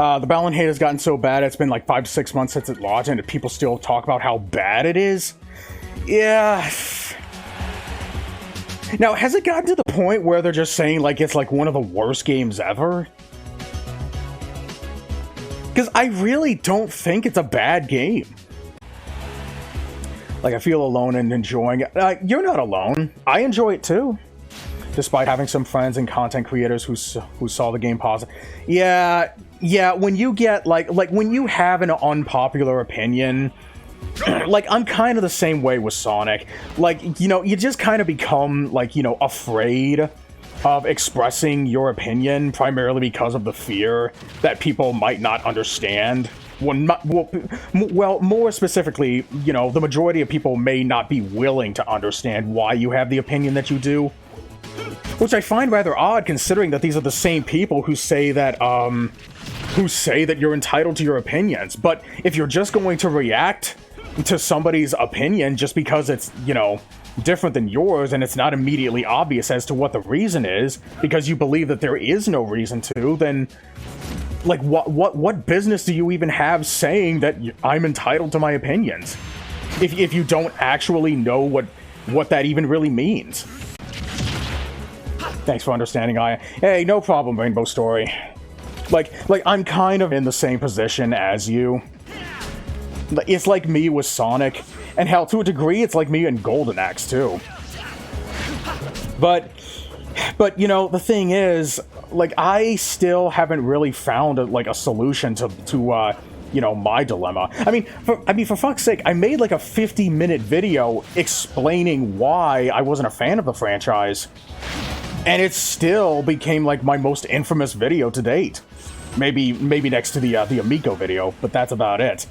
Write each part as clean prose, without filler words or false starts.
The Balan hate has gotten so bad, it's been like 5 to 6 months since it launched, and people still talk about how bad it is. Yeah. Now, has it gotten to the point where they're just saying, like, it's like one of the worst games ever? Because I really don't think it's a bad game. Like, I feel alone and enjoying it. You're not alone. I enjoy it too. Despite having some friends and content creators who saw the game positive. Yeah, when you get, like when you have an unpopular opinion, like, I'm kind of the same way with Sonic. Like, you know, you just kind of become, like, you know, afraid of expressing your opinion, primarily because of the fear that people might not understand. Well, more specifically, you know, the majority of people may not be willing to understand why you have the opinion that you do. Which I find rather odd, considering that these are the same people who say that you're entitled to your opinions. But if you're just going to react to somebody's opinion just because it's, you know, different than yours, and it's not immediately obvious as to what the reason is, because you believe that there is no reason to, then, like, what business do you even have saying that I'm entitled to my opinions? If you don't actually know what that even really means. Thanks for understanding, Aya. Hey, no problem, Rainbow Story. Like, I'm kind of in the same position as you. It's like me with Sonic, and hell, to a degree, it's like me in Golden Axe, too. But, you know, the thing is, like, I still haven't really found, a solution to you know, my dilemma. I mean, for fuck's sake, I made, like, a 50-minute video explaining why I wasn't a fan of the franchise. And it still became, like, my most infamous video to date. Maybe next to the Amico video, but that's about it.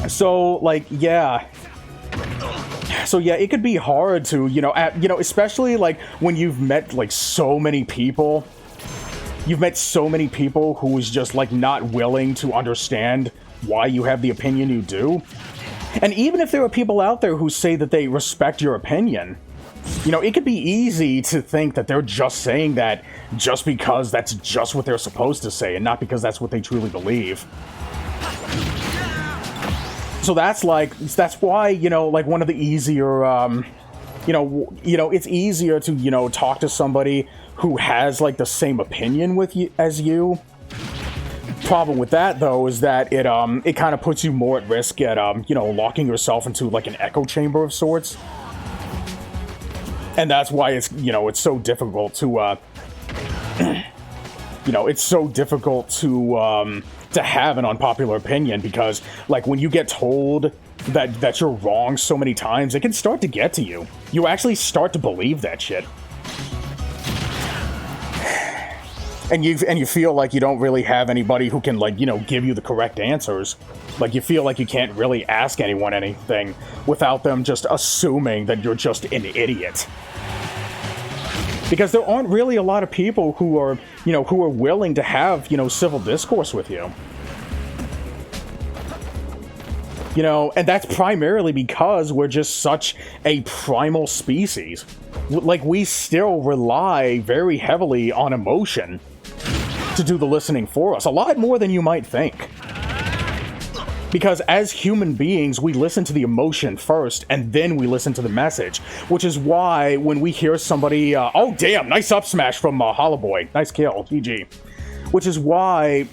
So, like, yeah. So, yeah, it could be hard to, you know, especially, like, when you've met, like, so many people. You've met so many people who's just, like, not willing to understand why you have the opinion you do. And even if there are people out there who say that they respect your opinion, you know, it could be easy to think that they're just saying that just because that's just what they're supposed to say, and not because that's what they truly believe. So that's why, you know, like, one of the easier, you know, it's easier to, you know, talk to somebody who has, like, the same opinion with you as you. Problem with that, though, is that it kind of puts you more at risk at, you know, locking yourself into, like, an echo chamber of sorts. And that's why it's, you know, it's so difficult to, you know, it's so difficult to have an unpopular opinion, because, like, when you get told that you're wrong so many times, it can start to get to you. You actually start to believe that shit. And you feel like you don't really have anybody who can, like, you know, give you the correct answers. Like, you feel like you can't really ask anyone anything without them just assuming that you're just an idiot. Because there aren't really a lot of people who are, you know, who are willing to have, you know, civil discourse with you. You know, and that's primarily because we're just such a primal species. Like, we still rely very heavily on emotion to do the listening for us, a lot more than you might think. Because as human beings, we listen to the emotion first, and then we listen to the message. Which is why when we hear somebody, oh damn, nice up smash from Hollowboy, nice kill, GG. Which is why,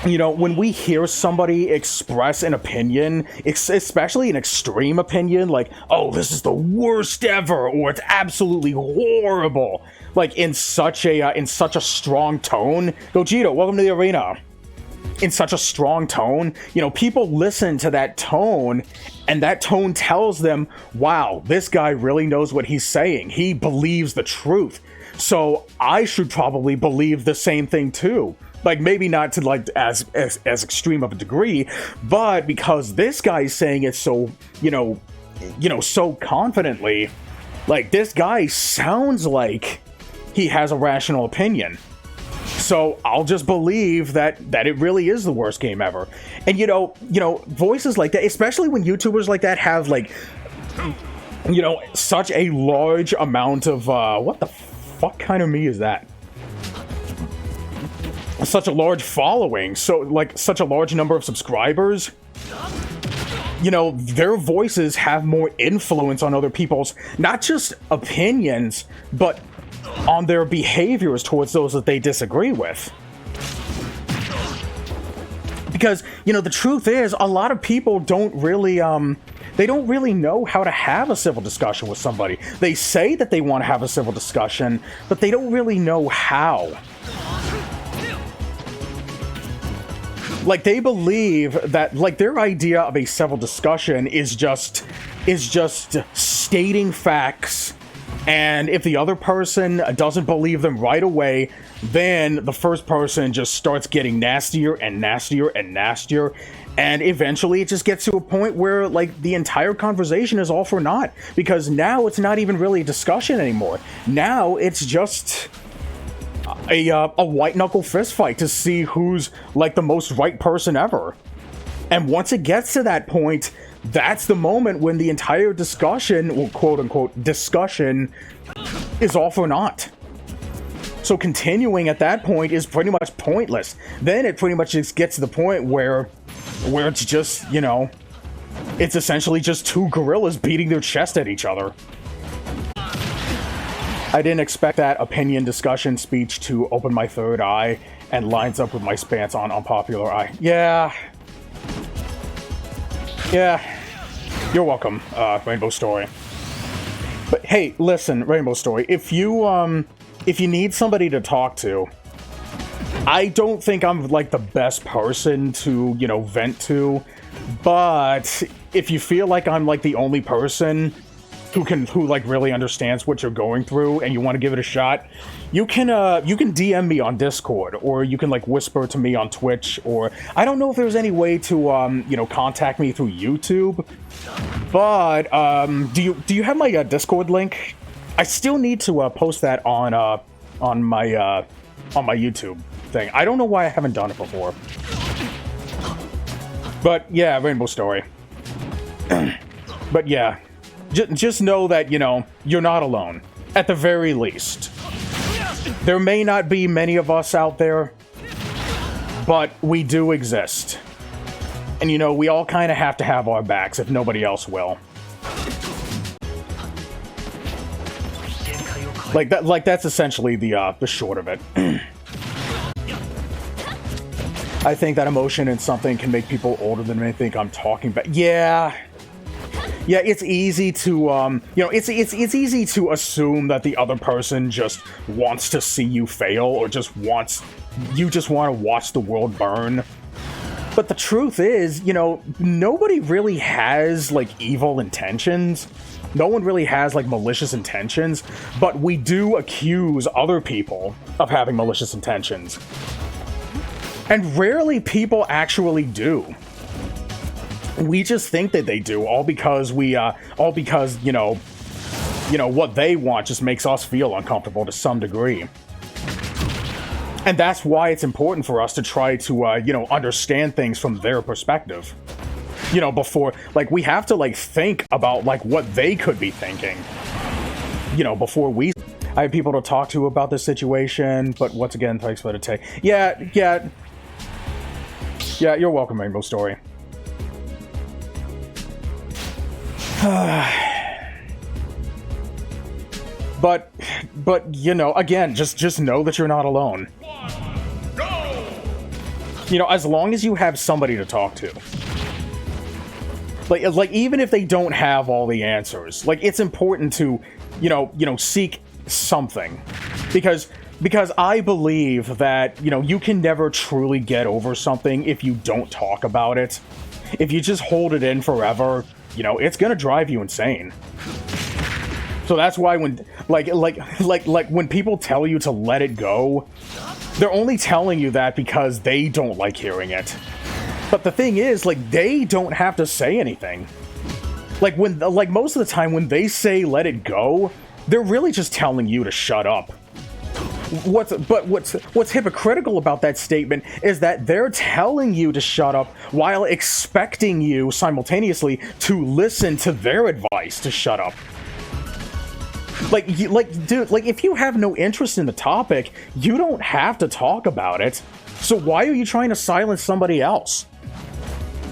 you know, when we hear somebody express an opinion, especially an extreme opinion, like, oh, this is the worst ever, or it's absolutely horrible, like, in such a strong tone. Gogito, welcome to the arena. In such a strong tone, you know, people listen to that tone, and that tone tells them, wow, this guy really knows what he's saying. He believes the truth. So I should probably believe the same thing too. Like, maybe not to, like, as extreme of a degree, but because this guy's saying it so, you know, so confidently, like, this guy sounds like he has a rational opinion. So I'll just believe that it really is the worst game ever. And, you know, voices like that, especially when YouTubers like that have, like, you know, such a large amount of, what the fuck kind of me is that? such a large following, so like such a large number of subscribers, you know, their voices have more influence on other people's, not just opinions, but on their behaviors towards those that they disagree with. Because, you know, the truth is, a lot of people don't really, they don't really know how to have a civil discussion with somebody. They say that they want to have a civil discussion, but they don't really know how. Like, they believe that, like, their idea of a civil discussion is just stating facts, and if the other person doesn't believe them right away, then the first person just starts getting nastier and nastier and nastier, and eventually it just gets to a point where, like, the entire conversation is all for naught, because now it's not even really a discussion anymore. Now it's just a white-knuckle fist fight to see who's, like, the most right person ever. And once it gets to that point, that's the moment when the entire discussion, well, quote-unquote, discussion, is all for naught. So continuing at that point is pretty much pointless. Then it pretty much just gets to the point where it's just, you know, it's essentially just two gorillas beating their chest at each other. I didn't expect that opinion discussion speech to open my third eye and lines up with my stance on unpopular eye. Yeah. You're welcome, Rainbow Story. But hey, listen, Rainbow Story, if you need somebody to talk to, I don't think I'm, like, the best person to, you know, vent to, but if you feel like I'm, like, the only person who like really understands what you're going through and you want to give it a shot, you can DM me on Discord, or you can, like, whisper to me on Twitch, or I don't know if there's any way to you know, contact me through YouTube, but do you have my Discord link? I still need to post that on my YouTube thing. I don't know why I haven't done it before. But yeah, Rainbow Story. But yeah, just know that, you know, you're not alone, at the very least. There may not be many of us out there, but we do exist. And, you know, we all kind of have to have our backs if nobody else will. Like that's essentially the short of it. I think that emotion in something can make people older than me think I'm talking about. Yeah, it's easy to, you know, it's easy to assume that the other person just wants to see you fail, or just want to watch the world burn. But the truth is, you know, nobody really has, like, evil intentions. No one really has, like, malicious intentions, but we do accuse other people of having malicious intentions. And rarely people actually do. We just think that they do, all because you know, what they want just makes us feel uncomfortable to some degree. And that's why it's important for us to try to, you know, understand things from their perspective. You know, before, like, we have to, like, think about, like, what they could be thinking, you know, before we... I have people to talk to about this situation, but once again, thanks for the take. Yeah, you're welcome, Rainbow Story. But, you know, again, just know that you're not alone. You know, as long as you have somebody to talk to. Like, even if they don't have all the answers, like, it's important to, you know, seek something. Because I believe that, you know, you can never truly get over something if you don't talk about it. If you just hold it in forever, you know, it's gonna drive you insane. So that's why when, like when people tell you to let it go, they're only telling you that because they don't like hearing it. But the thing is, like, they don't have to say anything. Like, most of the time when they say let it go, they're really just telling you to shut up. What's hypocritical about that statement is that they're telling you to shut up while expecting you simultaneously to listen to their advice to shut up. Dude, like, if you have no interest in the topic, you don't have to talk about it. So why are you trying to silence somebody else?